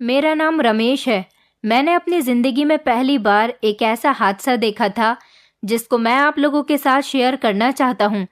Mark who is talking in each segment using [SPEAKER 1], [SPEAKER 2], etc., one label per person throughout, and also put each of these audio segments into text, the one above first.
[SPEAKER 1] मेरा नाम रमेश है। मैंने अपनी ज़िंदगी में पहली बार एक ऐसा हादसा देखा था जिसको मैं आप लोगों के साथ शेयर करना चाहता हूँ।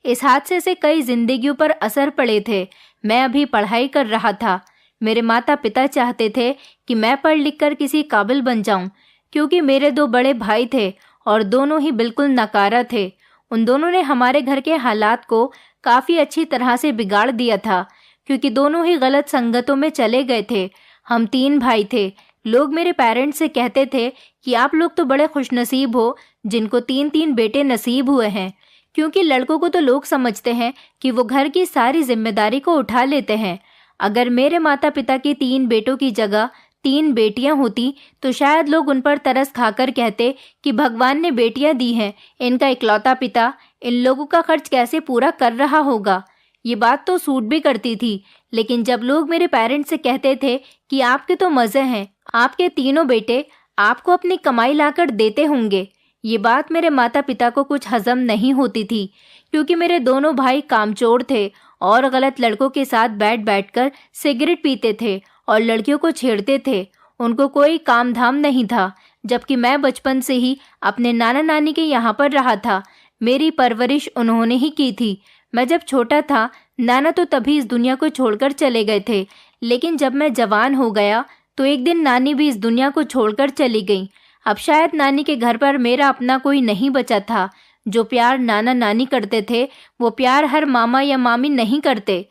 [SPEAKER 1] इस हादसे से कई जिंदगियों पर असर पड़े थे। मैं अभी पढ़ाई कर रहा था। मेरे माता पिता चाहते थे कि मैं पढ़ लिख कर किसी काबिल बन जाऊं, क्योंकि मेरे दो बड़े भाई थे और दोनों ही बिल्कुल नकारा थे। उन दोनों ने हमारे घर के हालात को काफ़ी अच्छी तरह से बिगाड़ दिया था, क्योंकि दोनों ही गलत संगतों में चले गए थे। हम 3 भाई थे। लोग मेरे पेरेंट्स से कहते थे कि आप लोग तो बड़े खुशनसीब हो जिनको 3-3 बेटे नसीब हुए हैं, क्योंकि लड़कों को तो लोग समझते हैं कि वो घर की सारी जिम्मेदारी को उठा लेते हैं। अगर मेरे माता पिता की 3 बेटों की जगह 3 बेटियां होती तो शायद लोग उन पर तरस खाकर कहते कि भगवान ने बेटियां दी हैं, इनका इकलौता पिता इन लोगों का खर्च कैसे पूरा कर रहा होगा। ये बात तो सूट भी करती थी, लेकिन जब लोग मेरे पेरेंट्स से कहते थे कि आपके तो मज़े हैं, आपके तीनों बेटे आपको अपनी कमाई लाकर देते होंगे, ये बात मेरे माता पिता को कुछ हजम नहीं होती थी, क्योंकि मेरे दोनों भाई कामचोर थे और गलत लड़कों के साथ बैठ बैठकर सिगरेट पीते थे और लड़कियों को छेड़ते थे। उनको कोई काम धाम नहीं था, जबकि मैं बचपन से ही अपने नाना नानी के यहाँ पर रहा था। मेरी परवरिश उन्होंने ही की थी। मैं जब छोटा था, नाना तो तभी इस दुनिया को छोड़कर चले गए थे, लेकिन जब मैं जवान हो गया तो एक दिन नानी भी इस दुनिया को छोड़कर चली गई। अब शायद नानी के घर पर मेरा अपना कोई नहीं बचा था। जो प्यार नाना नानी करते थे वो प्यार हर मामा या मामी नहीं करते।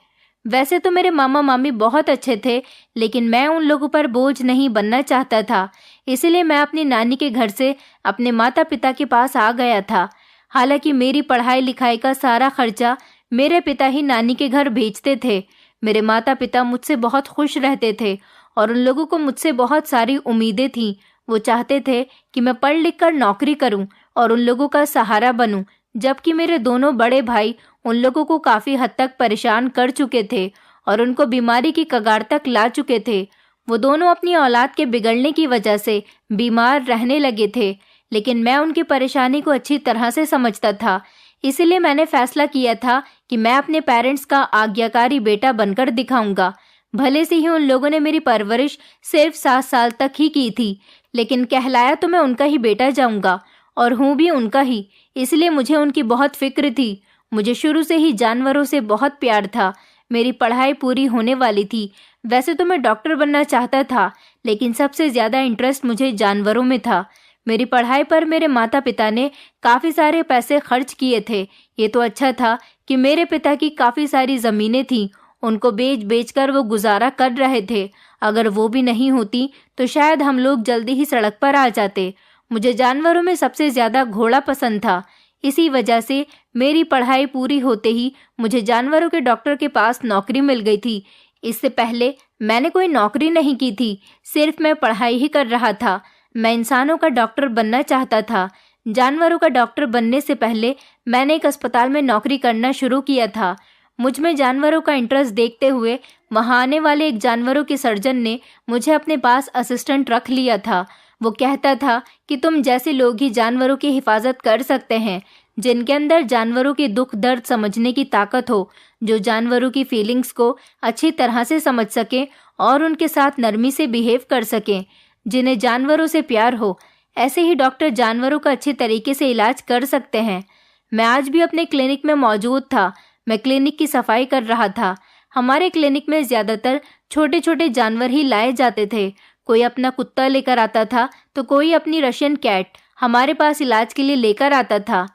[SPEAKER 1] वैसे तो मेरे मामा मामी बहुत अच्छे थे, लेकिन मैं उन लोगों पर बोझ नहीं बनना चाहता था। इसलिए मैं अपनी नानी के घर से अपने माता पिता के पास आ गया था। हालांकि मेरी पढ़ाई लिखाई का सारा खर्चा मेरे पिता ही नानी के घर भेजते थे। मेरे माता पिता मुझसे बहुत खुश रहते थे और उन लोगों को मुझसे बहुत सारी उम्मीदें थीं। वो चाहते थे कि मैं पढ़ लिख कर नौकरी करूं और उन लोगों का सहारा बनूं, जबकि मेरे दोनों बड़े भाई उन लोगों को काफ़ी हद तक परेशान कर चुके थे और उनको बीमारी की कगार तक ला चुके थे। वो दोनों अपनी औलाद के बिगड़ने की वजह से बीमार रहने लगे थे, लेकिन मैं उनकी परेशानी को अच्छी तरह से समझता था। इसलिए मैंने फैसला किया था कि मैं अपने पेरेंट्स का आज्ञाकारी बेटा बनकर दिखाऊंगा। भले से ही उन लोगों ने मेरी परवरिश सिर्फ 7 साल तक ही की थी, लेकिन कहलाया तो मैं उनका ही बेटा जाऊंगा और हूँ भी उनका ही। इसलिए मुझे उनकी बहुत फिक्र थी। मुझे शुरू से ही जानवरों से बहुत प्यार था। मेरी पढ़ाई पूरी होने वाली थी। वैसे तो मैं डॉक्टर बनना चाहता था, लेकिन सबसे ज़्यादा इंटरेस्ट मुझे जानवरों में था। मेरी पढ़ाई पर मेरे माता पिता ने काफ़ी सारे पैसे खर्च किए थे। ये तो अच्छा था कि मेरे पिता की काफ़ी सारी ज़मीनें थीं, उनको बेच बेच कर वो गुजारा कर रहे थे। अगर वो भी नहीं होती तो शायद हम लोग जल्दी ही सड़क पर आ जाते। मुझे जानवरों में सबसे ज़्यादा घोड़ा पसंद था। इसी वजह से मेरी पढ़ाई पूरी होते ही मुझे जानवरों के डॉक्टर के पास नौकरी मिल गई थी। इससे पहले मैंने कोई नौकरी नहीं की थी, सिर्फ मैं पढ़ाई ही कर रहा था। मैं इंसानों का डॉक्टर बनना चाहता था। जानवरों का डॉक्टर बनने से पहले मैंने एक अस्पताल में नौकरी करना शुरू किया था। मुझ में जानवरों का इंटरेस्ट देखते हुए वहाँ आने वाले एक जानवरों के सर्जन ने मुझे अपने पास असिस्टेंट रख लिया था। वो कहता था कि तुम जैसे लोग ही जानवरों की हिफाजत कर सकते हैं, जिनके अंदर जानवरों के दुख दर्द समझने की ताकत हो, जो जानवरों की फीलिंग्स को अच्छी तरह से समझ सकें और उनके साथ नरमी से बिहेव कर सकें, जिन्हें जानवरों से प्यार हो। ऐसे ही डॉक्टर जानवरों का अच्छे तरीके से इलाज कर सकते हैं। मैं आज भी अपने क्लिनिक में मौजूद था। मैं क्लिनिक की सफाई कर रहा था। हमारे क्लिनिक में ज़्यादातर छोटे छोटे जानवर ही लाए जाते थे। कोई अपना कुत्ता लेकर आता था तो कोई अपनी रशियन कैट हमारे पास इलाज के लिए लेकर आता था।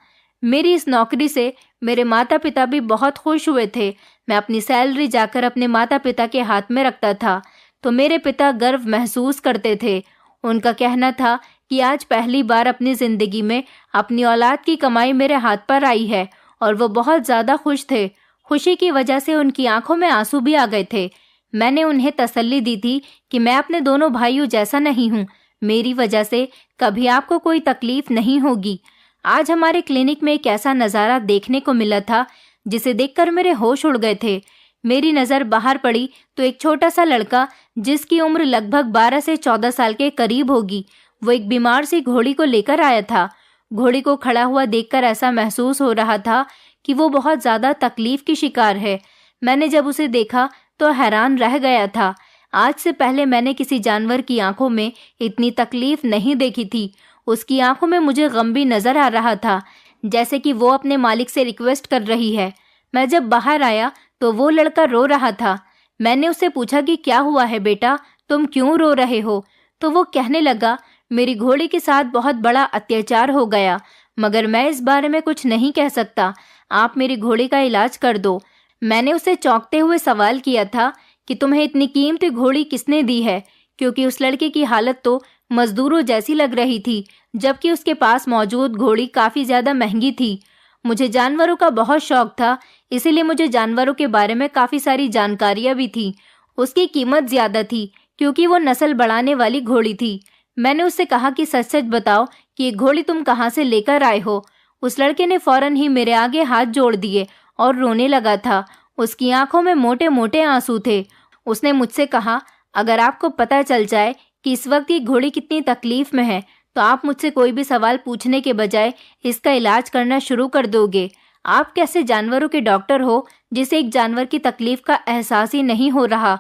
[SPEAKER 1] मेरी इस नौकरी से मेरे माता पिता भी बहुत खुश हुए थे। मैं अपनी सैलरी जाकर अपने माता पिता के हाथ में रखता था तो मेरे पिता गर्व महसूस करते थे। उनका कहना था कि आज पहली बार अपनी ज़िंदगी में अपनी औलाद की कमाई मेरे हाथ पर आई है, और वो बहुत ज़्यादा खुश थे। खुशी की वजह से उनकी आंखों में आंसू भी आ गए थे। मैंने उन्हें तसल्ली दी थी कि मैं अपने दोनों भाइयों जैसा नहीं हूँ। मेरी वजह से कभी आपको कोई तकलीफ नहीं होगी। आज हमारे क्लिनिक में एक ऐसा नज़ारा देखने को मिला था जिसे देखकर मेरे होश उड़ गए थे। मेरी नज़र बाहर पड़ी तो एक छोटा सा लड़का, जिसकी उम्र लगभग 12 से 14 साल के करीब होगी, वो एक बीमार सी घोड़ी को लेकर आया था। घोड़ी को खड़ा हुआ देखकर ऐसा महसूस हो रहा था कि वो बहुत ज़्यादा तकलीफ की शिकार है। मैंने जब उसे देखा तो हैरान रह गया था। आज से पहले मैंने किसी जानवर की आंखों में इतनी तकलीफ नहीं देखी थी। उसकी आंखों में मुझे गम भी नजर आ रहा था, जैसे कि वो अपने मालिक से रिक्वेस्ट कर रही है। मैं जब बाहर आया तो वो लड़का रो रहा था। मैंने उससे पूछा कि क्या हुआ है बेटा, तुम क्यों रो रहे हो? तो वो कहने लगा, मेरी घोड़ी के साथ बहुत बड़ा अत्याचार हो गया, मगर मैं इस बारे में कुछ नहीं कह सकता। आप मेरी घोड़ी का इलाज कर दो। मैंने उसे चौंकते हुए सवाल किया था कि तुम्हें इतनी कीमती घोड़ी किसने दी है, क्योंकि उस लड़के की हालत तो मजदूरों जैसी लग रही थी, जबकि उसके पास मौजूद घोड़ी काफ़ी ज़्यादा महंगी थी। मुझे जानवरों का बहुत शौक था, इसीलिए मुझे जानवरों के बारे में काफ़ी सारी जानकारियाँ भी थी। उसकी कीमत ज़्यादा थी क्योंकि वो नस्ल बढ़ाने वाली घोड़ी थी। मैंने उससे कहा कि सच सच बताओ कि ये घोड़ी तुम कहाँ से लेकर आए हो। उस लड़के ने फौरन ही मेरे आगे हाथ जोड़ दिए और रोने लगा था। उसकी आंखों में मोटे मोटे आंसू थे। उसने मुझसे कहा, अगर आपको पता चल जाए कि इस वक्त ये घोड़ी कितनी तकलीफ में है तो आप मुझसे कोई भी सवाल पूछने के बजाय इसका इलाज करना शुरू कर दोगे। आप कैसे जानवरों के डॉक्टर हो जिसे एक जानवर की तकलीफ का एहसास ही नहीं हो रहा?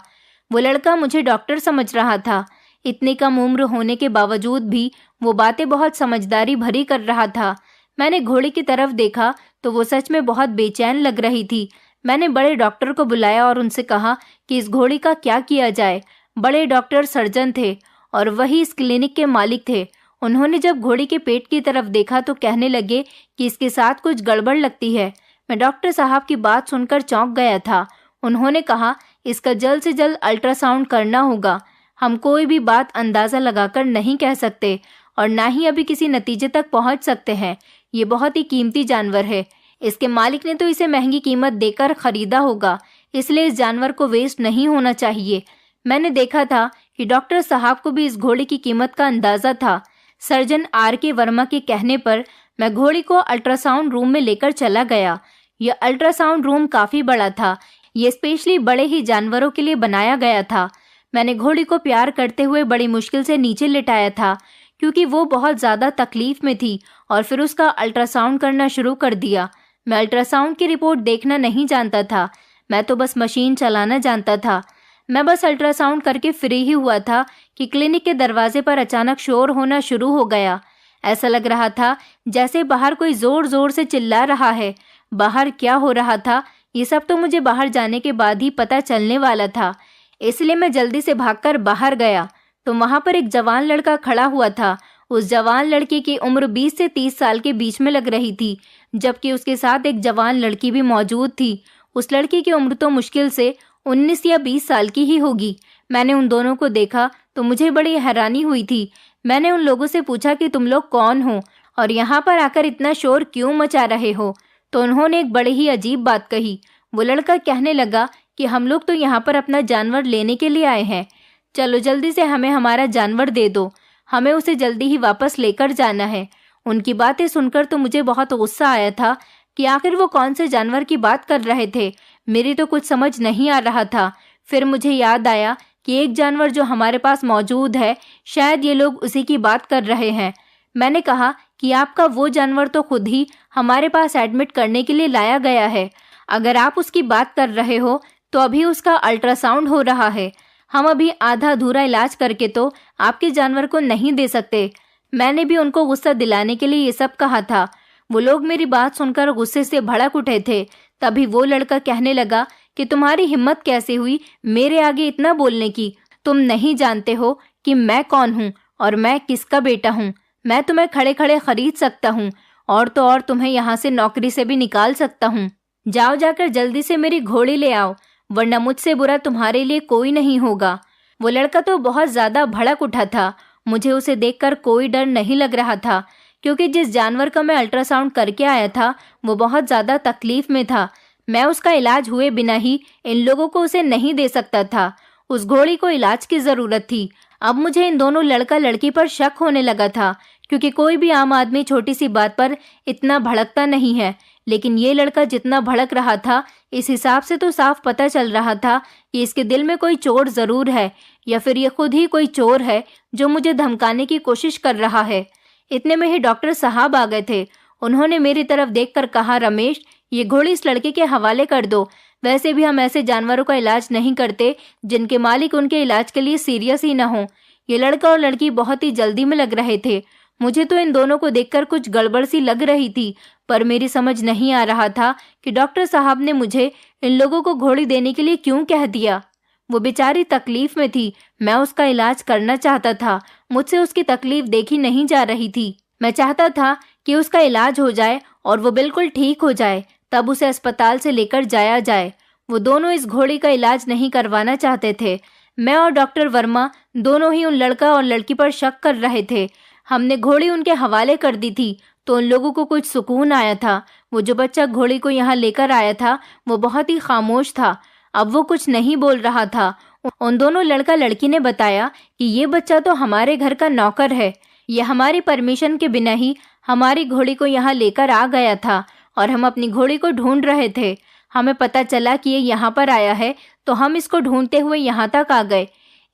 [SPEAKER 1] वो लड़का मुझे डॉक्टर समझ रहा था। इतनी कम उम्र होने के बावजूद भी वो बातें बहुत समझदारी भरी कर रहा था। मैंने घोड़ी की तरफ देखा तो वो सच में बहुत बेचैन लग रही थी। मैंने बड़े डॉक्टर को बुलाया और उनसे कहा कि इस घोड़ी का क्या किया जाए। बड़े डॉक्टर सर्जन थे और वही इस क्लिनिक के मालिक थे। उन्होंने जब घोड़ी के पेट की तरफ देखा तो कहने लगे कि इसके साथ कुछ गड़बड़ लगती है। मैं डॉक्टर साहब की बात सुनकर चौंक गया था। उन्होंने कहा, इसका जल्द से जल्द अल्ट्रासाउंड करना होगा। हम कोई भी बात अंदाज़ा लगाकर नहीं कह सकते और ना ही अभी किसी नतीजे तक पहुंच सकते हैं। ये बहुत ही कीमती जानवर है। इसके मालिक ने तो इसे महंगी कीमत देकर खरीदा होगा, इसलिए इस जानवर को वेस्ट नहीं होना चाहिए। मैंने देखा था कि डॉक्टर साहब को भी इस घोड़ी की कीमत का अंदाज़ा था। Surgeon R.K. वर्मा के कहने पर मैं घोड़ी को अल्ट्रासाउंड रूम में लेकर चला गया। यह अल्ट्रासाउंड रूम काफ़ी बड़ा था। ये स्पेशली बड़े ही जानवरों के लिए बनाया गया था। मैंने घोड़ी को प्यार करते हुए बड़ी मुश्किल से नीचे लिटाया था क्योंकि वो बहुत ज़्यादा तकलीफ में थी और फिर उसका अल्ट्रासाउंड करना शुरू कर दिया। मैं अल्ट्रासाउंड की रिपोर्ट देखना नहीं जानता था, मैं तो बस मशीन चलाना जानता था। मैं बस अल्ट्रासाउंड करके फ्री ही हुआ था कि क्लिनिक के दरवाजे पर अचानक शोर होना शुरू हो गया। ऐसा लग रहा था जैसे बाहर कोई ज़ोर ज़ोर से चिल्ला रहा है। बाहर क्या हो रहा था ये सब तो मुझे बाहर जाने के बाद ही पता चलने वाला था, इसलिए मैं जल्दी से भागकर बाहर गया तो वहाँ पर एक जवान लड़का खड़ा हुआ था। उस जवान लड़के की उम्र 20 से 30 साल के बीच में लग रही थी, जबकि उसके साथ एक जवान लड़की भी मौजूद थी। उस लड़की की उम्र तो मुश्किल से 19 या 20 साल की ही होगी। मैंने उन दोनों को देखा तो मुझे बड़ी हैरानी हुई थी। मैंने उन लोगों से पूछा कि तुम लोग कौन हो और यहाँ पर आकर इतना शोर क्यों मचा रहे हो? तो उन्होंने एक बड़ी ही अजीब बात कही। वो लड़का कहने लगा कि हम लोग तो यहाँ पर अपना जानवर लेने के लिए आए हैं। चलो जल्दी से हमें हमारा जानवर दे दो, हमें उसे जल्दी ही वापस लेकर जाना है। उनकी बातें सुनकर तो मुझे बहुत गुस्सा आया था कि आखिर वो कौन से जानवर की बात कर रहे थे। मेरी तो कुछ समझ नहीं आ रहा था। फिर मुझे याद आया कि एक जानवर जो हमारे पास मौजूद है, शायद ये लोग उसी की बात कर रहे हैं। मैंने कहा कि आपका वो जानवर तो खुद ही हमारे पास एडमिट करने के लिए लाया गया है। अगर आप उसकी बात कर रहे हो तो अभी उसका अल्ट्रासाउंड हो रहा है। हम अभी आधा अधूरा इलाज करके तो आपके जानवर को नहीं दे सकते। मैंने भी उनको गुस्सा दिलाने के लिए ये सब कहा था। वो लोग मेरी बात सुनकर गुस्से से भड़क उठे थे। तभी वो लड़का कहने लगा कि तुम्हारी हिम्मत कैसे हुई मेरे आगे इतना बोलने की? तुम नहीं जानते हो कि मैं कौन हूँ और मैं किसका बेटा हूँ। मैं तुम्हें खड़े खड़े खरीद सकता हूँ और तो और तुम्हें यहाँ से नौकरी से भी निकाल सकता हूँ। जाओ जाकर जल्दी से मेरी घोड़ी ले आओ, वरना मुझसे बुरा तुम्हारे लिए कोई नहीं होगा। वो लड़का तो बहुत ज़्यादा भड़क उठा था। मुझे उसे देखकर कोई डर नहीं लग रहा था क्योंकि जिस जानवर का मैं अल्ट्रासाउंड करके आया था वो बहुत ज़्यादा तकलीफ में था। मैं उसका इलाज हुए बिना ही इन लोगों को उसे नहीं दे सकता था। उस घोड़ी को इलाज की ज़रूरत थी। अब मुझे इन दोनों लड़का लड़की पर शक होने लगा था क्योंकि कोई भी आम आदमी छोटी सी बात पर इतना भड़कता नहीं है, लेकिन ये लड़का जितना भड़क रहा था इस हिसाब से तो साफ पता चल रहा था कि इसके दिल में कोई चोर ज़रूर है या फिर ये खुद ही कोई चोर है जो मुझे धमकाने की कोशिश कर रहा है। इतने में ही डॉक्टर साहब आ गए थे। उन्होंने मेरी तरफ देखकर कहा, रमेश, ये घोड़ी इस लड़के के हवाले कर दो। वैसे भी हम ऐसे जानवरों का इलाज नहीं करते जिनके मालिक उनके इलाज के लिए सीरियस ही ना हो। ये लड़का और लड़की बहुत ही जल्दी में लग रहे थे। मुझे तो इन दोनों को देखकर कुछ गड़बड़ सी लग रही थी, पर मेरी समझ नहीं आ रहा था कि डॉक्टर साहब ने मुझे इन लोगों को घोड़ी देने के लिए क्यों कह दिया। वो बेचारी तकलीफ में थी, मैं उसका इलाज करना चाहता था। मुझसे उसकी तकलीफ देखी नहीं जा रही थी। मैं चाहता था कि उसका इलाज हो जाए और वो बिल्कुल ठीक हो जाए, तब उसे अस्पताल से लेकर जाया जाए। वो दोनों इस घोड़ी का इलाज नहीं करवाना चाहते थे। मैं और डॉक्टर वर्मा दोनों ही उन लड़का और लड़की पर शक कर रहे थे। हमने घोड़ी उनके हवाले कर दी थी तो उन लोगों को कुछ सुकून आया था। वो जो बच्चा घोड़ी को यहाँ लेकर आया था वो बहुत ही खामोश था। अब वो कुछ नहीं बोल रहा था। उन दोनों लड़का लड़की ने बताया कि ये बच्चा तो हमारे घर का नौकर है। ये हमारी परमिशन के बिना ही हमारी घोड़ी को यहाँ लेकर आ गया था और हम अपनी घोड़ी को ढूंढ रहे थे। हमें पता चला कि ये यहाँ पर आया है तो हम इसको ढूंढते हुए यहाँ तक आ गए।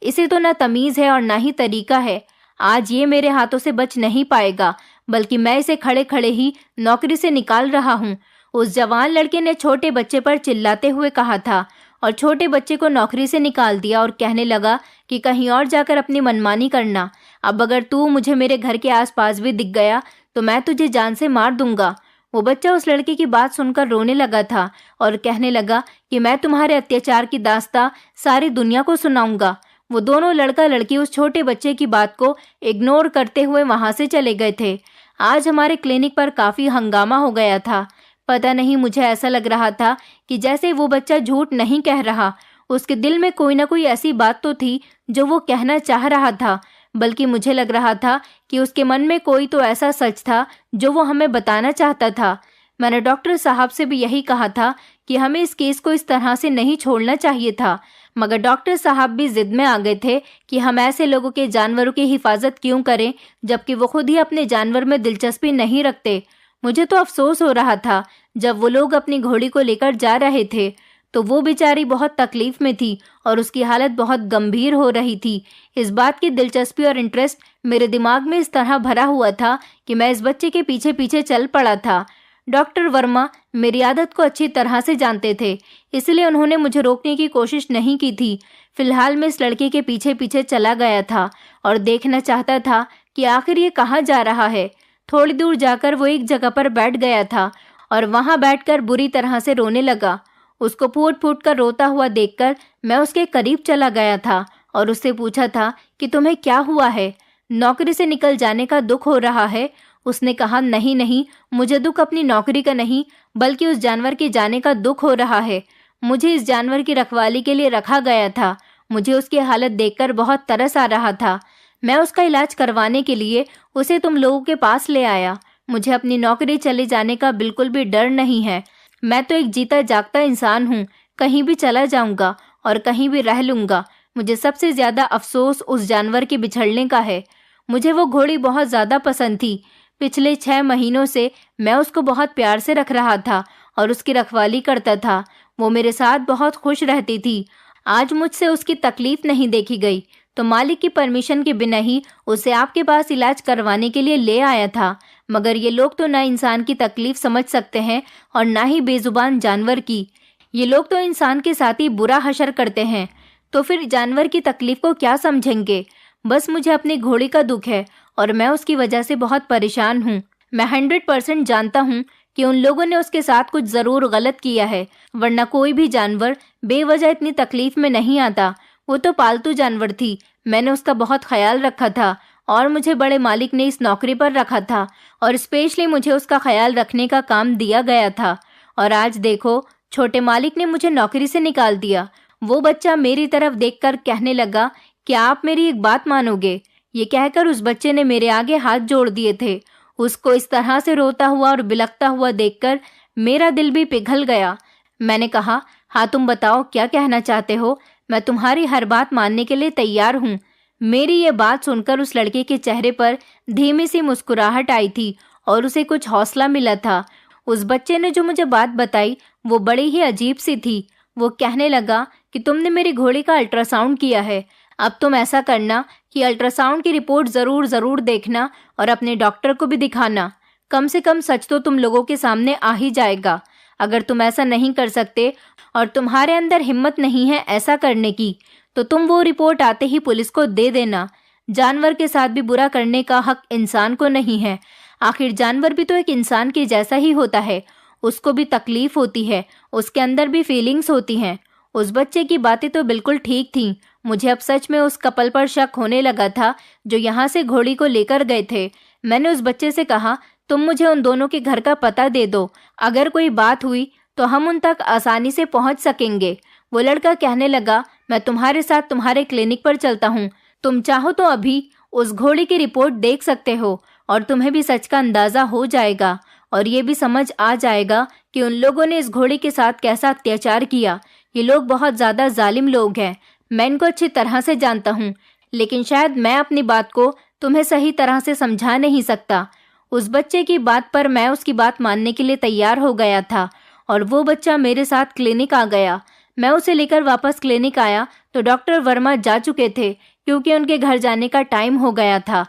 [SPEAKER 1] इसे तो ना तमीज़ है और ना ही तरीका है। आज ये मेरे हाथों से बच नहीं पाएगा, बल्कि मैं इसे खड़े खड़े ही नौकरी से निकाल रहा हूँ। उस जवान लड़के ने छोटे बच्चे पर चिल्लाते हुए कहा था और छोटे बच्चे को नौकरी से निकाल दिया और कहने लगा कि कहीं और जाकर अपनी मनमानी करना। अब अगर तू मुझे मेरे घर के आसपास भी दिख गया तो मैं तुझे जान से मार दूंगा। वो बच्चा उस लड़के की बात सुनकर रोने लगा था और कहने लगा कि मैं तुम्हारे अत्याचार की दास्तां सारी दुनिया को सुनाऊंगा। वो दोनों लड़का लड़की उस छोटे बच्चे की बात को इग्नोर करते हुए वहां से चले गए थे। आज हमारे क्लिनिक पर काफी हंगामा हो गया था। पता नहीं, मुझे ऐसा लग रहा था कि जैसे वो बच्चा झूठ नहीं कह रहा। उसके दिल में कोई ना कोई ऐसी बात तो थी जो वो कहना चाह रहा था, बल्कि मुझे लग रहा था कि उसके मन में कोई तो ऐसा सच था जो वो हमें बताना चाहता था। मैंने डॉक्टर साहब से भी यही कहा था कि हमें इस केस को इस तरह से नहीं छोड़ना चाहिए था, मगर डॉक्टर साहब भी जिद में आ गए थे कि हम ऐसे लोगों के जानवरों की हिफाजत क्यों करें जबकि वो खुद ही अपने जानवर में दिलचस्पी नहीं रखते। मुझे तो अफसोस हो रहा था जब वो लोग अपनी घोड़ी को लेकर जा रहे थे तो वो बेचारी बहुत तकलीफ में थी और उसकी हालत बहुत गंभीर हो रही थी। इस बात की दिलचस्पी और इंटरेस्ट मेरे दिमाग में इस तरह भरा हुआ था कि मैं इस बच्चे के पीछे पीछे चल पड़ा था। डॉक्टर वर्मा मेरी आदत को अच्छी तरह से जानते थे, इसलिए उन्होंने मुझे रोकने की कोशिश नहीं की थी। फिलहाल मैं इस लड़के के पीछे पीछे चला गया था और देखना चाहता था कि आखिर ये कहाँ जा रहा है। थोड़ी दूर जाकर वो एक जगह पर बैठ गया था और वहां बैठकर बुरी तरह से रोने लगा। उसको फूट फूट कर रोता हुआ देखकर मैं उसके करीब चला गया था और उससे पूछा था कि तुम्हें क्या हुआ है, नौकरी से निकल जाने का दुख हो रहा है। उसने कहा, नहीं नहीं, मुझे दुख अपनी नौकरी का नहीं बल्कि उस जानवर के जाने का दुख हो रहा है। मुझे इस जानवर की रखवाली के लिए रखा गया था। मुझे उसकी हालत देखकर बहुत तरस आ रहा था। मैं उसका इलाज करवाने के लिए उसे तुम लोगों के पास ले आया। मुझे अपनी नौकरी चले जाने का बिल्कुल भी डर नहीं है। मैं तो एक जीता जागता इंसान हूँ, कहीं भी चला जाऊंगा और कहीं भी रह लूंगा। मुझे सबसे ज्यादा अफसोस उस जानवर के बिछड़ने का है। मुझे वो घोड़ी बहुत ज्यादा पसंद थी। पिछले 6 महीनों से मैं उसको बहुत प्यार से रख रहा था और उसकी रखवाली करता था। वो मेरे साथ बहुत खुश रहती थी। आज मुझसे उसकी तकलीफ नहीं देखी गई तो मालिक की परमिशन के बिना ही उसे आपके पास इलाज करवाने के लिए ले आया था। मगर ये लोग तो ना इंसान की तकलीफ समझ सकते हैं और ना ही बेजुबान जानवर की। ये लोग तो इंसान के साथ ही बुरा हशर करते हैं, तो फिर जानवर की तकलीफ को क्या समझेंगे। बस मुझे अपनी घोड़ी का दुख है और मैं उसकी वजह से बहुत परेशान हूँ। मैं 100% जानता हूँ कि उन लोगों ने उसके साथ कुछ ज़रूर गलत किया है, वरना कोई भी जानवर बेवजह इतनी तकलीफ में नहीं आता। वो तो पालतू जानवर थी, मैंने उसका बहुत ख्याल रखा था और मुझे बड़े मालिक ने इस नौकरी पर रखा था और स्पेशली मुझे उसका ख्याल रखने का काम दिया गया था। और आज देखो, छोटे मालिक ने मुझे नौकरी से निकाल दिया। वो बच्चा मेरी तरफ देखकर कहने लगा, क्या आप मेरी एक बात मानोगे? ये कहकर उस बच्चे ने मेरे आगे हाथ जोड़ दिए थे। उसको इस तरह से रोता हुआ और बिलखता हुआ देखकर मेरा दिल भी पिघल गया। मैंने कहा, हाँ तुम बताओ क्या कहना चाहते हो, मैं तुम्हारी हर बात मानने के लिए तैयार हूँ। मेरी ये बात सुनकर उस लड़के के चेहरे पर धीमी सी मुस्कुराहट आई थी और उसे कुछ हौसला मिला था। उस बच्चे ने जो मुझे बात बताई वो बड़ी ही अजीब सी थी। वो कहने लगा कि तुमने मेरी घोड़ी का अल्ट्रासाउंड किया है, अब तुम ऐसा करना कि अल्ट्रासाउंड की रिपोर्ट ज़रूर देखना और अपने डॉक्टर को भी दिखाना। कम से कम सच तो तुम लोगों के सामने आ ही जाएगा। अगर तुम ऐसा नहीं कर सकते और तुम्हारे अंदर हिम्मत नहीं है ऐसा करने की, तो तुम वो रिपोर्ट आते ही पुलिस को दे देना। जानवर के साथ भी बुरा करने का हक इंसान को नहीं है। आखिर जानवर भी तो एक इंसान के जैसा ही होता है, उसको भी तकलीफ होती है, उसके अंदर भी फीलिंग्स होती हैं। उस बच्चे की बातें तो बिल्कुल ठीक थीं। मुझे अब सच में उस कपल पर शक होने लगा था जो यहाँ से घोड़ी को लेकर गए थे। मैंने उस बच्चे से कहा, तुम मुझे उन दोनों के घर का पता दे दो, अगर कोई बात हुई तो हम उन तक आसानी से पहुंच सकेंगे। वो लड़का कहने लगा, मैं तुम्हारे साथ तुम्हारे क्लिनिक पर चलता हूँ। तुम चाहो तो अभी उस घोड़ी की रिपोर्ट देख सकते हो और तुम्हें भी सच का अंदाजा हो जाएगा और ये भी समझ आ जाएगा कि उन लोगों ने इस घोड़ी के साथ कैसा अत्याचार किया। ये लोग बहुत ज़्यादा जालिम लोग हैं। मैं इनको अच्छी तरह से जानता हूँ, लेकिन शायद मैं अपनी बात को तुम्हें सही तरह से समझा नहीं सकता। उस बच्चे की बात पर मैं उसकी बात मानने के लिए तैयार हो गया था और वो बच्चा मेरे साथ क्लिनिक आ गया। मैं उसे लेकर वापस क्लिनिक आया तो डॉक्टर वर्मा जा चुके थे क्योंकि उनके घर जाने का टाइम हो गया था।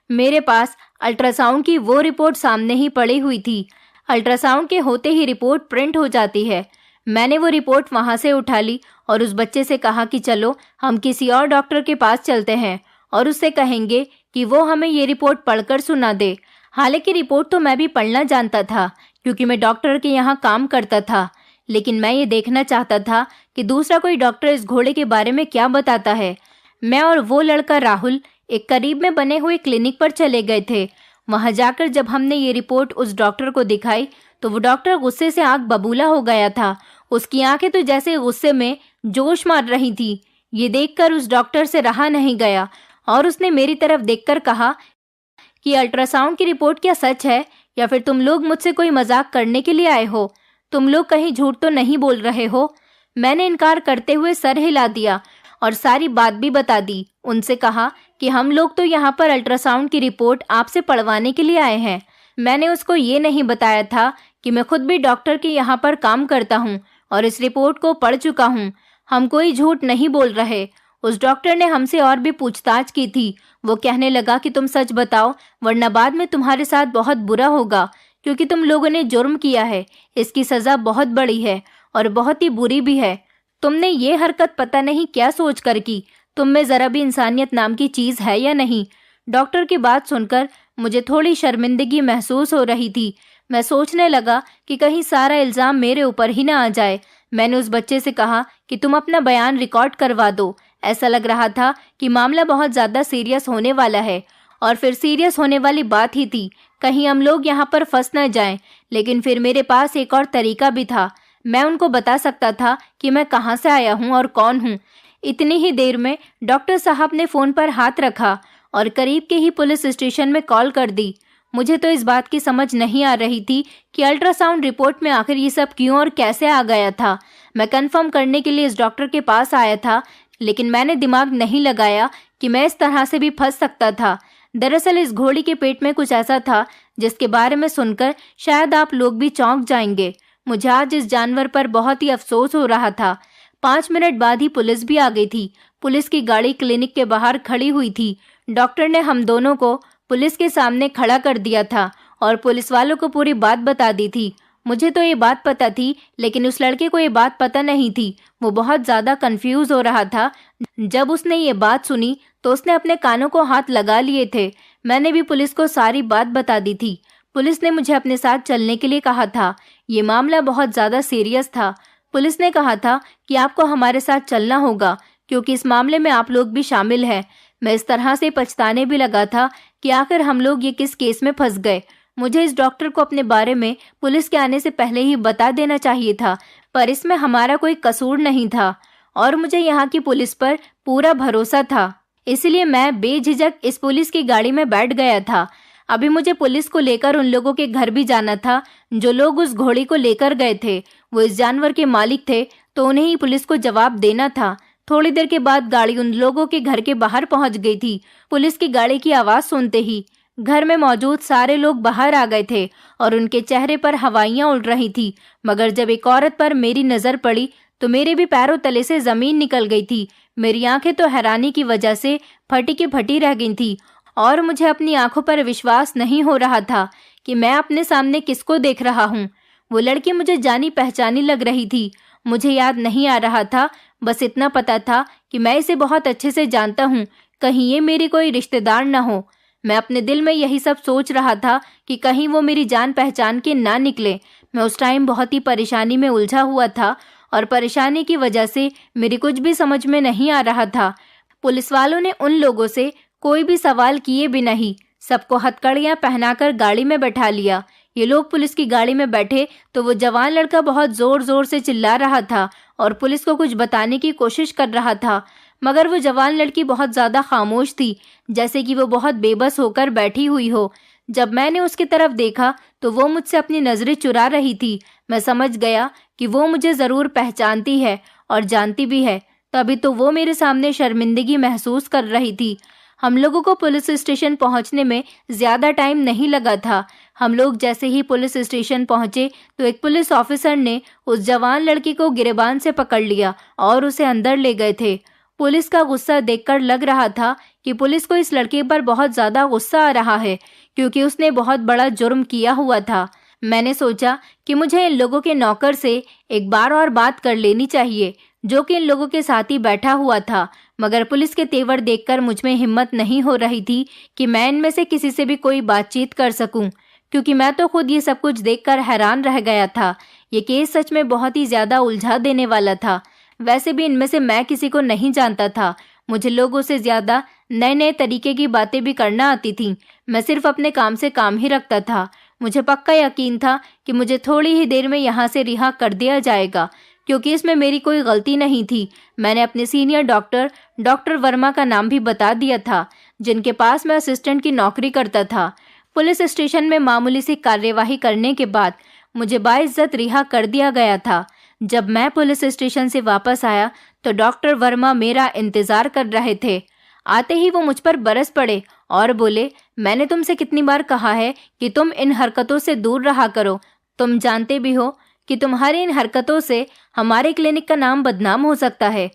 [SPEAKER 1] मेरे पास अल्ट्रासाउंड की वो रिपोर्ट सामने ही पड़ी हुई थी। अल्ट्रासाउंड के होते ही रिपोर्ट प्रिंट हो जाती है। मैंने वो रिपोर्ट वहाँ से उठा ली और उस बच्चे से कहा कि चलो हम किसी और डॉक्टर के पास चलते हैं और उससे कहेंगे कि वो हमें ये रिपोर्ट पढ़कर सुना दे। हालांकि रिपोर्ट तो मैं भी पढ़ना जानता था क्योंकि मैं डॉक्टर के यहाँ काम करता था, लेकिन मैं ये देखना चाहता था कि दूसरा कोई डॉक्टर इस घोड़े के बारे में क्या बताता है। मैं और वो लड़का राहुल एक करीब में बने हुए क्लिनिक पर चले गए थे। वहाँ जाकर जब हमने ये रिपोर्ट उस डॉक्टर को दिखाई तो वो डॉक्टर गुस्से से आंख बबूला हो गया था। उसकी आंखें तो जैसे गुस्से में जोश मार रही थी। ये देखकर उस डॉक्टर से रहा नहीं गया और उसने मेरी तरफ देखकर कहा कि अल्ट्रासाउंड की रिपोर्ट क्या सच है या फिर तुम लोग मुझसे कोई मजाक करने के लिए आए हो? तुम लोग कहीं झूठ तो नहीं बोल रहे हो? मैंने इनकार करते हुए सर हिला दिया और सारी बात भी बता दी। उनसे कहा कि हम लोग तो यहाँ पर अल्ट्रासाउंड की रिपोर्ट आपसे पढ़वाने के लिए आए हैं। मैंने उसको ये नहीं बताया था कि मैं खुद भी डॉक्टर के यहाँ पर काम करता हूँ और इस रिपोर्ट को पढ़ चुका हूँ। हम कोई झूठ नहीं बोल रहे। उस डॉक्टर ने हमसे और भी पूछताछ की थी। वो कहने लगा कि तुम सच बताओ वरना बाद में तुम्हारे साथ बहुत बुरा होगा, क्योंकि तुम लोगों ने जुर्म किया है। इसकी सज़ा बहुत बड़ी है और बहुत ही बुरी भी है। तुमने ये हरकत पता नहीं क्या सोच कर की। तुम में ज़रा भी इंसानियत नाम की चीज़ है या नहीं? डॉक्टर की बात सुनकर मुझे थोड़ी शर्मिंदगी महसूस हो रही थी। मैं सोचने लगा कि कहीं सारा इल्ज़ाम मेरे ऊपर ही ना आ जाए। मैंने उस बच्चे से कहा कि तुम अपना बयान रिकॉर्ड करवा दो। ऐसा लग रहा था कि मामला बहुत ज़्यादा सीरियस होने वाला है और फिर सीरियस होने वाली बात ही थी। कहीं हम लोग यहाँ पर फंस न जाएं। लेकिन फिर मेरे पास एक और तरीका भी था। मैं उनको बता सकता था कि मैं कहाँ से आया हूँ और कौन हूँ। इतनी ही देर में डॉक्टर साहब ने फ़ोन पर हाथ रखा और करीब के ही पुलिस स्टेशन में कॉल कर दी। मुझे तो इस बात की समझ नहीं आ रही थी कि अल्ट्रासाउंड रिपोर्ट में आखिर ये सब क्यों और कैसे आ गया था। मैं कंफर्म करने के लिए इस डॉक्टर के पास आया था, लेकिन मैंने दिमाग नहीं लगाया कि मैं इस तरह से भी फंस सकता था। दरअसल इस घोड़ी के पेट में कुछ ऐसा था जिसके बारे में सुनकर शायद आप लोग भी चौंक जाएंगे। मुझे आज इस जानवर पर बहुत ही अफसोस हो रहा था। 5 मिनट बाद ही पुलिस भी आ गई थी। पुलिस की गाड़ी क्लिनिक के बाहर खड़ी हुई थी। डॉक्टर ने हम दोनों को पुलिस के सामने खड़ा कर दिया था और पुलिस वालों को पूरी बात बता दी थी। मुझे तो ये बात पता थी, लेकिन उस लड़के को ये बात पता नहीं थी। वो बहुत ज़्यादा कंफ्यूज हो रहा था। जब उसने ये बात सुनी तो उसने अपने कानों को हाथ लगा लिए थे। मैंने भी पुलिस को सारी बात बता दी थी। पुलिस ने मुझे अपने साथ चलने के लिए कहा था। ये मामला बहुत ज़्यादा सीरियस था। पुलिस ने कहा था कि आपको हमारे साथ चलना होगा क्योंकि इस मामले में आप लोग भी शामिल हैं। मैं इस तरह से पछताने भी लगा था कि आखिर हम लोग ये किस केस में फंस गए। मुझे इस डॉक्टर को अपने बारे में पुलिस के आने से पहले ही बता देना चाहिए था, पर इसमें हमारा कोई कसूर नहीं था और मुझे यहाँ की पुलिस पर पूरा भरोसा था। इसलिए मैं बेझिझक इस पुलिस की गाड़ी में बैठ गया था। अभी मुझे पुलिस को लेकर उन लोगों के घर भी जाना था जो लोग उस घोड़ी को लेकर गए थे। वो इस जानवर के मालिक थे, तो उन्हें ही पुलिस को जवाब देना था। थोड़ी देर के बाद गाड़ी उन लोगों के घर के बाहर पहुंच गई थी। पुलिस की गाड़ी की आवाज़ सुनते ही घर में मौजूद सारे लोग बाहर आ गए थे और उनके चेहरे पर हवाइयाँ उड़ रही थी। मगर जब एक औरत पर मेरी नज़र पड़ी तो मेरे भी पैरों तले से ज़मीन निकल गई थी। मेरी आंखें तो हैरानी की वजह से फटी की फटी रह गई थी और मुझे अपनी आंखों पर विश्वास नहीं हो रहा था कि मैं अपने सामने किसको देख रहा हूँ। वो लड़की मुझे जानी पहचानी लग रही थी। मुझे याद नहीं आ रहा था, बस इतना पता था कि मैं इसे बहुत अच्छे से जानता हूँ, कहीं ये मेरी कोई रिश्तेदार न हो। मैं अपने दिल में यही सब सोच रहा था कि कहीं वो मेरी जान पहचान के ना निकले। मैं उस टाइम बहुत ही परेशानी में उलझा हुआ था और परेशानी की वजह से मेरी कुछ भी समझ में नहीं आ रहा था। पुलिस वालों ने उन लोगों से कोई भी सवाल किए भी नहीं, सबको हथकड़ियां पहनाकर गाड़ी में बैठा लिया। ये लोग पुलिस की गाड़ी में बैठे तो वो जवान लड़का बहुत जोर जोर से चिल्ला रहा था और पुलिस को कुछ बताने की कोशिश कर रहा था, मगर वो जवान लड़की बहुत ज्यादा खामोश थी, जैसे कि वो बहुत बेबस होकर बैठी हुई हो। जब मैंने उसकी तरफ देखा तो वो मुझसे अपनी नजरें चुरा रही थी। मैं समझ गया कि वो मुझे जरूर पहचानती है और जानती भी है, तभी तो वो मेरे सामने शर्मिंदगी महसूस कर रही थी। हम लोगों को पुलिस स्टेशन पहुंचने में ज्यादा टाइम नहीं लगा था। हम लोग जैसे ही पुलिस स्टेशन पहुंचे तो एक पुलिस ऑफिसर ने उस जवान लड़की को गिरेबान से पकड़ लिया और उसे अंदर ले गए थे। पुलिस का गुस्सा देखकर लग रहा था कि पुलिस को इस लड़के पर बहुत ज्यादा गुस्सा आ रहा है, क्योंकि उसने बहुत बड़ा जुर्म किया हुआ था। मैंने सोचा कि मुझे इन लोगों के नौकर से एक बार और बात कर लेनी चाहिए, जो कि इन लोगों के साथ ही बैठा हुआ था, मगर पुलिस के तेवर देखकर मुझ में हिम्मत नहीं हो रही थी कि मैं इनमें से किसी से भी कोई बातचीत कर सकूं, क्योंकि मैं तो खुद ये सब कुछ देखकर हैरान रह गया था। ये केस सच में बहुत ही ज्यादा उलझा देने वाला था। वैसे भी इनमें से मैं किसी को नहीं जानता था। मुझे लोगों से ज्यादा नए नए तरीके की बातें भी करना आती थी। मैं सिर्फ अपने काम से काम ही रखता था। मुझे पक्का यकीन था कि मुझे थोड़ी ही देर में यहाँ से रिहा कर दिया जाएगा, क्योंकि इसमें मेरी कोई गलती नहीं थी। मैंने अपने सीनियर डॉक्टर वर्मा का नाम भी बता दिया था, जिनके पास मैं असिस्टेंट की नौकरी करता था। पुलिस स्टेशन में मामूली सी कार्यवाही करने के बाद मुझे बाइज्जत रिहा कर दिया गया था। जब मैं पुलिस स्टेशन से वापस आया तो डॉक्टर वर्मा मेरा इंतजार कर रहे थे। आते ही वो मुझ पर बरस पड़े और बोले, मैंने तुमसे कितनी बार कहा है कि तुम इन हरकतों से दूर रहा करो। तुम जानते भी हो कि तुम्हारी इन हरकतों से हमारे क्लिनिक का नाम बदनाम हो सकता है,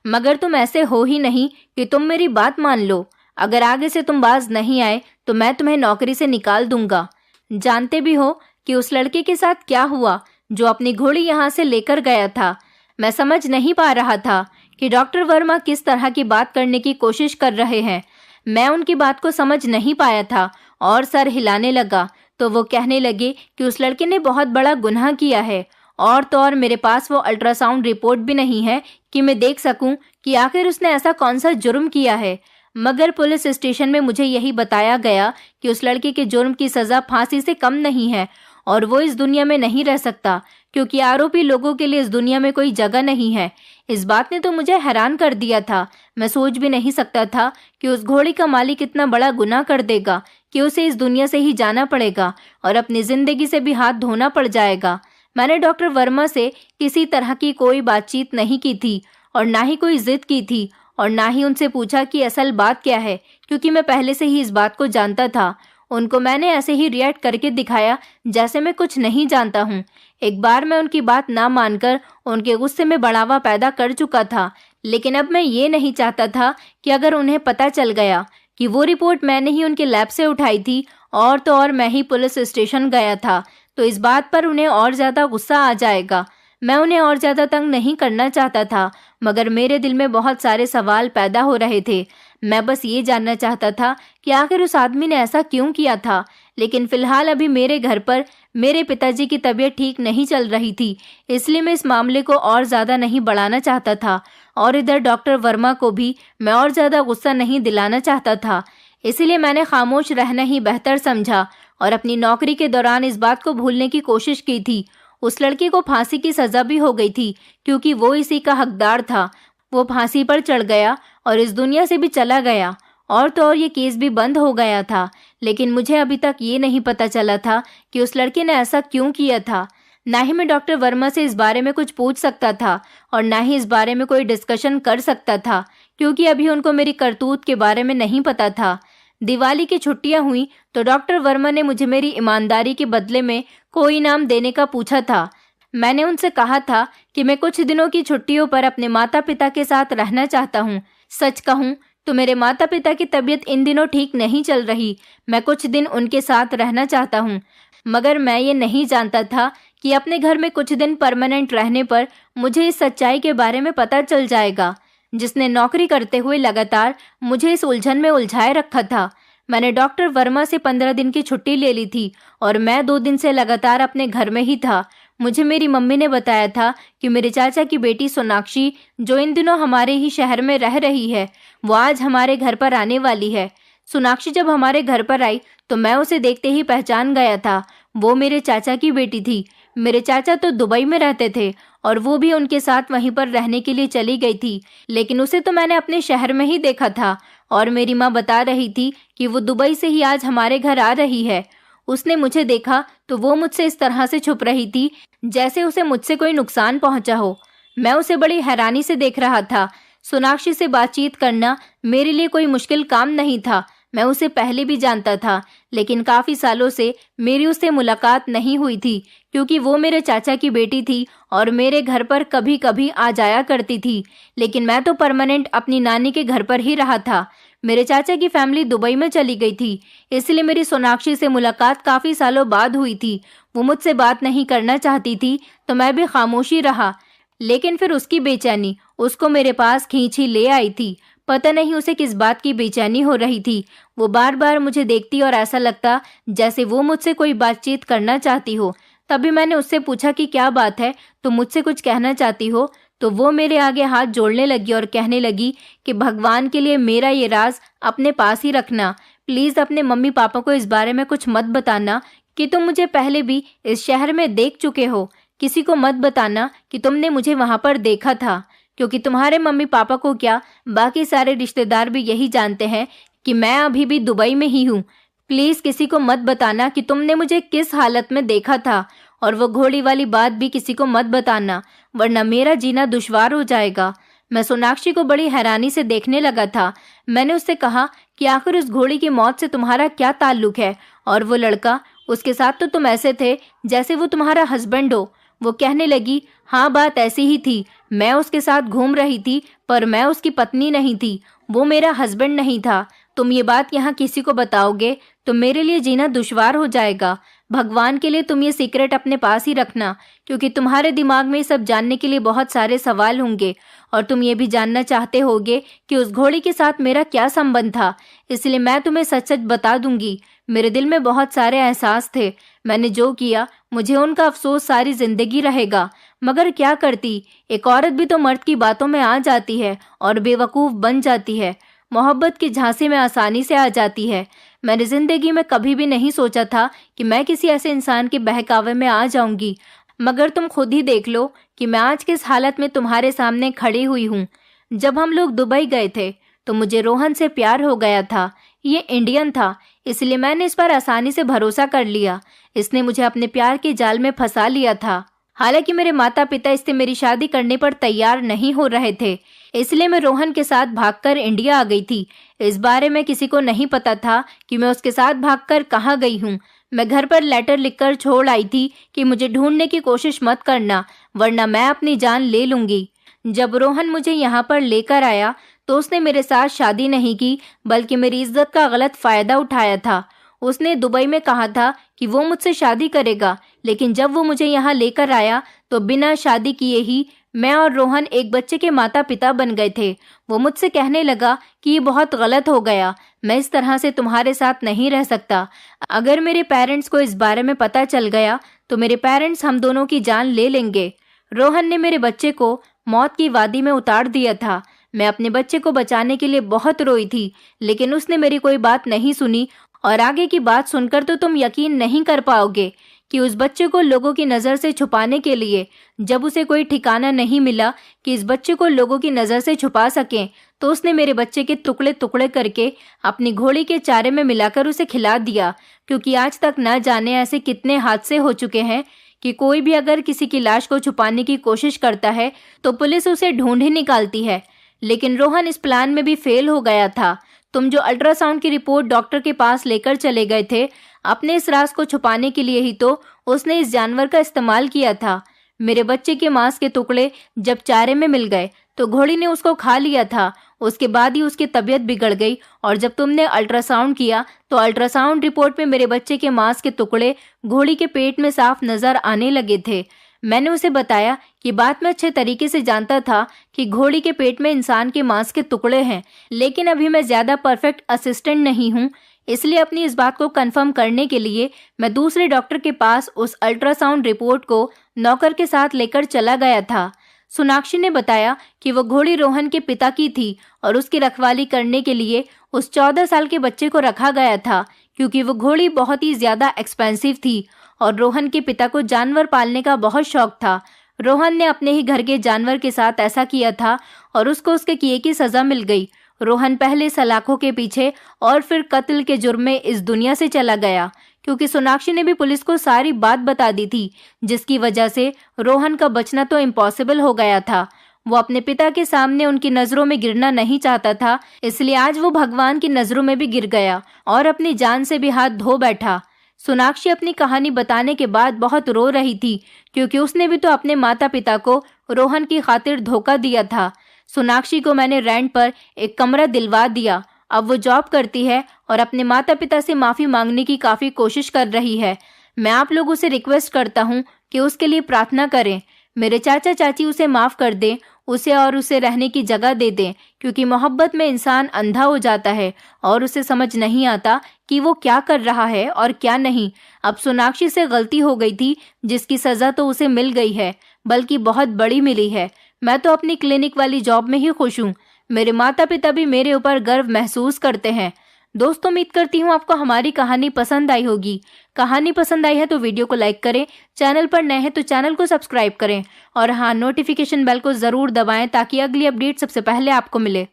[SPEAKER 1] मगर तुम ऐसे हो ही नहीं कि तुम मेरी बात मान लो। अगर आगे से तुम बाज नहीं आए तो मैं तुम्हें नौकरी से निकाल दूंगा। जानते भी हो कि उस लड़के के साथ क्या हुआ जो अपनी घोड़ी यहाँ से लेकर गया था। मैं समझ नहीं पा रहा था कि डॉक्टर वर्मा किस तरह की बात करने की कोशिश कर रहे हैं। मैं उनकी बात को समझ नहीं पाया था और सर हिलाने लगा तो वो कहने लगे कि उस लड़के ने बहुत बड़ा गुनाह किया है, और तो और मेरे पास वो अल्ट्रासाउंड रिपोर्ट भी नहीं है कि मैं देख सकूं कि आखिर उसने ऐसा कौन सा जुर्म किया है। मगर पुलिस स्टेशन में मुझे यही बताया गया कि उस लड़के के जुर्म की सजा फांसी से कम नहीं है और वो इस दुनिया में नहीं रह सकता, क्योंकि आरोपी लोगों के लिए इस दुनिया में कोई जगह नहीं है। इस बात ने तो मुझे हैरान कर दिया था। मैं सोच भी नहीं सकता था कि उस घोड़ी का मालिक इतना बड़ा गुनाह कर देगा कि उसे इस दुनिया से ही जाना पड़ेगा और अपनी जिंदगी से भी हाथ धोना पड़ जाएगा। मैंने डॉक्टर वर्मा से किसी तरह की कोई बातचीत नहीं की थी और ना ही कोई जिद की थी और ना ही उनसे पूछा कि असल बात क्या है, क्योंकि मैं पहले से ही इस बात को जानता था। उनको मैंने ऐसे ही रिएक्ट करके दिखाया जैसे मैं कुछ नहीं जानता हूँ। एक बार मैं उनकी बात ना मानकर उनके गुस्से में बढ़ावा पैदा कर चुका था, लेकिन अब मैं ये नहीं चाहता था कि अगर उन्हें पता चल गया कि वो रिपोर्ट मैंने ही उनके लैब से उठाई थी और तो और मैं ही पुलिस स्टेशन गया था, तो इस बात पर उन्हें और ज्यादा गुस्सा आ जाएगा। मैं उन्हें और ज्यादा तंग नहीं करना चाहता था, मगर मेरे दिल में बहुत सारे सवाल पैदा हो रहे थे। मैं बस ये जानना चाहता था कि आखिर उस आदमी ने ऐसा क्यों किया था। लेकिन फिलहाल अभी मेरे घर पर मेरे पिताजी की तबीयत ठीक नहीं चल रही थी, इसलिए मैं इस मामले को और ज्यादा नहीं बढ़ाना चाहता था और इधर डॉक्टर वर्मा को भी मैं और ज्यादा गुस्सा नहीं दिलाना चाहता था। इसलिए मैंने खामोश रहना ही बेहतर समझा और अपनी नौकरी के दौरान इस बात को भूलने की कोशिश की थी। उस लड़के को फांसी की सजा भी हो गई थी, क्योंकि वो इसी का हकदार था। वो फांसी पर चढ़ गया और इस दुनिया से भी चला गया, और तो और ये केस भी बंद हो गया था। लेकिन मुझे अभी तक ये नहीं पता चला था कि उस लड़के ने ऐसा क्यों किया था। ना ही मैं डॉक्टर वर्मा से इस बारे में कुछ पूछ सकता था और ना ही इस बारे में कोई डिस्कशन कर सकता था, क्योंकि अभी उनको मेरी करतूत के बारे में नहीं पता था। दिवाली की छुट्टियां हुई तो डॉक्टर वर्मा ने मुझे मेरी ईमानदारी के बदले में कोई इनाम देने का पूछा था। मैंने उनसे कहा था कि मैं कुछ दिनों की छुट्टियों पर अपने माता पिता के साथ रहना चाहता हूँ। सच कहूँ तो मेरे माता पिता की तबीयत इन दिनों ठीक नहीं चल रही। मैं कुछ दिन उनके साथ रहना चाहता हूँ, मगर मैं ये नहीं जानता था कि अपने घर में कुछ दिन परमानेंट रहने पर मुझे इस सच्चाई के बारे में पता चल जाएगा, जिसने नौकरी करते हुए लगातार मुझे इस उलझन में उलझाए रखा था। मैंने डॉक्टर वर्मा से 15 दिन की छुट्टी ले ली थी और मैं 2 दिन से लगातार अपने घर में ही था। मुझे मेरी मम्मी ने बताया था कि मेरे चाचा की बेटी सोनाक्षी, जो इन दिनों हमारे ही शहर में रह रही है, वो आज हमारे घर पर आने वाली है। सोनाक्षी जब हमारे घर पर आई तो मैं उसे देखते ही पहचान गया था। वो मेरे चाचा की बेटी थी। मेरे चाचा तो दुबई में रहते थे और वो भी उनके साथ वहीं पर रहने के लिए चली गई थी, लेकिन उसे तो मैंने अपने शहर में ही देखा था। और मेरी माँ बता रही थी कि वो दुबई से ही आज हमारे घर आ रही है। उसने मुझे देखा तो वो मुझसे इस तरह से छुप रही थी जैसे उसे मुझसे कोई नुकसान पहुंचा हो। मैं उसे बड़ी हैरानी से देख रहा था। सोनाक्षी से बातचीत करना मेरे लिए कोई मुश्किल काम नहीं था। मैं उसे पहले भी जानता था, लेकिन काफी सालों से मेरी उससे मुलाकात नहीं हुई थी, क्योंकि वो मेरे चाचा की बेटी थी और मेरे घर पर कभी कभी आ जाया करती थी। लेकिन मैं तो परमानेंट अपनी नानी के घर पर ही रहा था। मेरे चाचा की फैमिली दुबई में चली गई थी, इसलिए मेरी सोनाक्षी से मुलाकात काफी सालों बाद हुई थी। वो मुझसे बात नहीं करना चाहती थी तो मैं भी खामोशी रहा, लेकिन फिर उसकी बेचैनी उसको मेरे पास खींच ही ले आई थी। पता नहीं उसे किस बात की बेचैनी हो रही थी। वो बार बार मुझे देखती और ऐसा लगता जैसे वो मुझसे कोई बातचीत करना चाहती हो। तभी मैंने उससे पूछा कि क्या बात है, तुम मुझसे कुछ कहना चाहती हो? तो वो मेरे आगे हाथ जोड़ने लगी और कहने लगी कि भगवान के लिए मेरा ये राज अपने पास ही रखना। प्लीज अपने मम्मी पापा को इस बारे में कुछ मत बताना कि तुम मुझे पहले भी इस शहर में देख चुके हो। किसी को मत बताना कि तुमने मुझे वहां पर देखा था, क्योंकि तुम्हारे मम्मी पापा को क्या, बाकी सारे रिश्तेदार भी यही जानते हैं कि मैं अभी भी दुबई में ही हूँ। प्लीज किसी को मत बताना कि तुमने मुझे किस हालत में देखा था, और वो घोड़ी वाली बात भी किसी को मत बताना, वरना मेरा जीना दुश्वार हो जाएगा। मैं सोनाक्षी को बड़ी हैरानी से देखने लगा था। मैंने उससे कहा कि आखिर उस घोड़ी की मौत से तुम्हारा क्या ताल्लुक है, और वो लड़का, उसके साथ तो तुम ऐसे थे जैसे वो तुम्हारा हस्बैंड हो। वो कहने लगी, हाँ बात ऐसी ही थी। मैं उसके साथ घूम रही थी, पर मैं उसकी पत्नी नहीं थी। वो मेरा हस्बैंड नहीं था। तुम ये बात यहाँ किसी को बताओगे तो मेरे लिए जीना दुश्वार हो जाएगा। भगवान के लिए तुम ये सीक्रेट अपने पास ही रखना, क्योंकि तुम्हारे दिमाग में सब जानने के लिए बहुत सारे सवाल होंगे, और तुम ये भी जानना चाहते होगे कि उस घोड़ी के साथ मेरा क्या संबंध था। इसलिए मैं तुम्हें सच सच बता दूंगी। मेरे दिल में बहुत सारे एहसास थे। मैंने जो किया, मुझे उनका अफसोस सारी जिंदगी रहेगा। मगर क्या करती, एक औरत भी तो मर्द की बातों में आ जाती है और बेवकूफ़ बन जाती है। मोहब्बत की झांसे में आसानी से आ जाती है। मैंने जिंदगी में कभी भी नहीं सोचा था कि मैं किसी ऐसे इंसान के बहकावे में आ जाऊंगी। मगर तुम खुद ही देख लो कि मैं आज किस हालत में तुम्हारे सामने खड़ी हुई हूँ। जब हम लोग दुबई गए थे तो मुझे रोहन से प्यार हो गया था। ये इंडियन था, इसलिए मैंने इस पर आसानी से भरोसा कर लिया। इसने मुझे अपने प्यार के जाल में फंसा लिया था। हालांकि मेरे माता पिता इससे मेरी शादी करने पर तैयार नहीं हो रहे थे, इसलिए मैं रोहन के साथ भागकर इंडिया आ गई थी। इस बारे में किसी को नहीं पता था कि मैं उसके साथ भागकर कहाँ गई हूँ। मैं घर पर लेटर लिखकर छोड़ आई थी कि मुझे ढूंढने की कोशिश मत करना, वरना मैं अपनी जान ले लूंगी। जब रोहन मुझे यहाँ पर लेकर आया तो उसने मेरे साथ शादी नहीं की, बल्कि मेरी इज्जत का गलत फायदा उठाया था। उसने दुबई में कहा था कि वो मुझसे शादी करेगा, लेकिन जब वो मुझे यहाँ लेकर आया तो बिना शादी किए ही मैं और रोहन एक बच्चे के माता पिता बन गए थे। वो मुझसे कहने लगा कि ये बहुत गलत हो गया, मैं इस तरह से तुम्हारे साथ नहीं रह सकता। अगर मेरे पेरेंट्स को इस बारे में पता चल गया तो मेरे पेरेंट्स हम दोनों की जान ले लेंगे। रोहन ने मेरे बच्चे को मौत की वादी में उतार दिया था। मैं अपने बच्चे को बचाने के लिए बहुत रोई थी, लेकिन उसने मेरी कोई बात नहीं सुनी। और आगे की बात सुनकर तो तुम यकीन नहीं कर पाओगे कि उस बच्चे को लोगों की नज़र से छुपाने के लिए, जब उसे कोई ठिकाना नहीं मिला कि इस बच्चे को लोगों की नज़र से छुपा सकें, तो उसने मेरे बच्चे के टुकड़े टुकड़े करके अपनी घोड़ी के चारे में मिलाकर उसे खिला दिया। क्योंकि आज तक न जाने ऐसे कितने हादसे हो चुके हैं कि कोई भी अगर किसी की लाश को छुपाने की कोशिश करता है तो पुलिस उसे ढूंढ ही निकालती है। लेकिन रोहन इस प्लान में भी फेल हो गया था। तुम जो अल्ट्रासाउंड की रिपोर्ट डॉक्टर के पास लेकर चले गए थे, अपने इस राज को छुपाने के लिए ही तो उसने इस जानवर का इस्तेमाल किया था। मेरे बच्चे के मांस के टुकड़े जब चारे में मिल गए तो घोड़ी ने उसको खा लिया था। उसके बाद ही उसकी तबीयत बिगड़ गई और जब तुमने अल्ट्रासाउंड किया तो अल्ट्रासाउंड रिपोर्ट में मेरे बच्चे के मांस के टुकड़े घोड़ी के पेट में साफ नजर आने लगे थे। मैंने उसे बताया कि बात मैं अच्छे तरीके से जानता था कि घोड़ी के पेट में इंसान के मांस के टुकड़े हैं, लेकिन अभी मैं ज्यादा परफेक्ट असिस्टेंट नहीं हूँ, इसलिए अपनी इस बात को कंफर्म करने के लिए मैं दूसरे डॉक्टर के पास उस अल्ट्रासाउंड रिपोर्ट को नौकर के साथ लेकर चला गया था। सोनाक्षी ने बताया कि वो घोड़ी रोहन के पिता की थी और उसकी रखवाली करने के लिए उस 14 साल के बच्चे को रखा गया था, क्योंकि वो घोड़ी बहुत ही ज्यादा एक्सपेंसिव थी और रोहन के पिता को जानवर पालने का बहुत शौक था। रोहन ने अपने ही घर के जानवर के साथ ऐसा किया था और उसको उसके किए की सजा मिल गई। रोहन पहले सलाखों के पीछे और फिर कत्ल के जुर्म में इस दुनिया से चला गया, क्योंकि सोनाक्षी ने भी पुलिस को सारी बात बता दी थी, जिसकी वजह से रोहन का बचना तो इम्पॉसिबल हो गया था। वो अपने पिता के सामने उनकी नजरों में गिरना नहीं चाहता था, इसलिए आज वो भगवान की नजरों में भी गिर गया और अपनी जान से भी हाथ धो बैठा। सोनाक्षी अपनी कहानी बताने के बाद बहुत रो रही थी, क्योंकि उसने भी तो अपने माता पिता को रोहन की खातिर धोखा दिया था। सोनाक्षी को मैंने रेंट पर एक कमरा दिलवा दिया। अब वो जॉब करती है और अपने माता पिता से माफी मांगने की काफी कोशिश कर रही है। मैं आप लोगों से रिक्वेस्ट करता हूँ कि उसके लिए प्रार्थना करें। मेरे चाचा चाची उसे माफ कर दें, उसे रहने की जगह दे दें, क्योंकि मोहब्बत में इंसान अंधा हो जाता है और उसे समझ नहीं आता कि वो क्या कर रहा है और क्या नहीं। अब सोनाक्षी से गलती हो गई थी, जिसकी सजा तो उसे मिल गई है, बल्कि बहुत बड़ी मिली है। मैं तो अपनी क्लिनिक वाली जॉब में ही खुश हूँ। मेरे माता पिता भी मेरे ऊपर गर्व महसूस करते हैं। दोस्तों, उम्मीद करती हूँ आपको हमारी कहानी पसंद आई होगी। कहानी पसंद आई है तो वीडियो को लाइक करें, चैनल पर नए हैं तो चैनल को सब्सक्राइब करें और हाँ, नोटिफिकेशन बेल को जरूर दबाएं ताकि अगली अपडेट सबसे पहले आपको मिले।